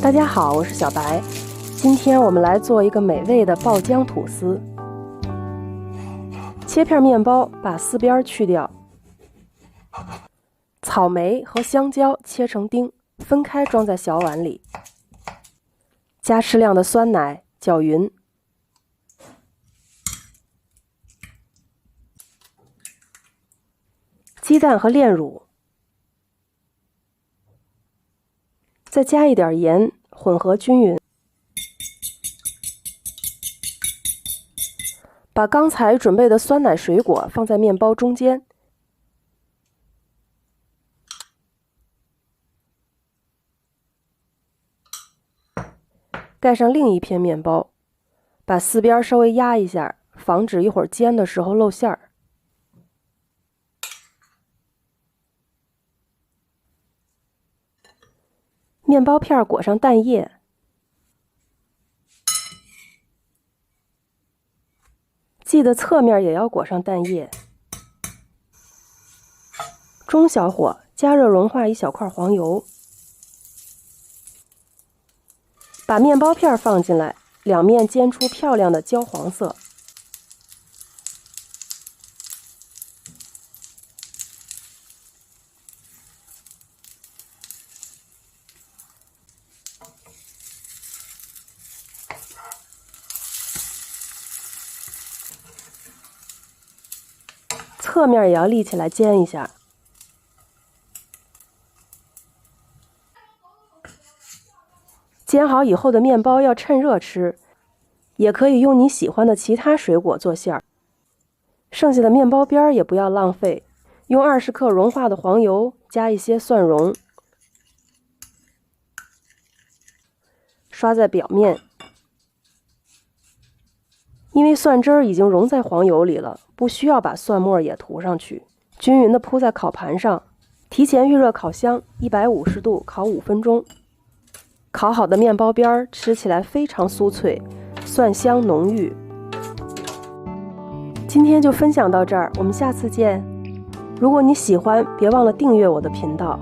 大家好，我是小白。今天我们来做一个美味的爆浆吐司。切片面包，把四边去掉。草莓和香蕉切成丁，分开装在小碗里。加适量的酸奶，搅匀。鸡蛋和炼乳。再加一点盐，混合均匀。把刚才准备的酸奶水果放在面包中间，盖上另一片面包，把四边稍微压一下，防止一会儿煎的时候露馅儿。面包片裹上蛋液，记得侧面也要裹上蛋液。中小火加热融化一小块黄油，把面包片放进来，两面煎出漂亮的焦黄色。侧面也要立起来煎一下。煎好以后的面包要趁热吃，也可以用你喜欢的其他水果做馅儿。剩下的面包边也不要浪费，用20克融化的黄油加一些蒜蓉，刷在表面。因为蒜汁儿已经溶在黄油里了，不需要把蒜末也涂上去。均匀地铺在烤盘上，提前预热烤箱，150度烤5分钟。烤好的面包边吃起来非常酥脆，蒜香浓郁。今天就分享到这儿，我们下次见。如果你喜欢，别忘了订阅我的频道。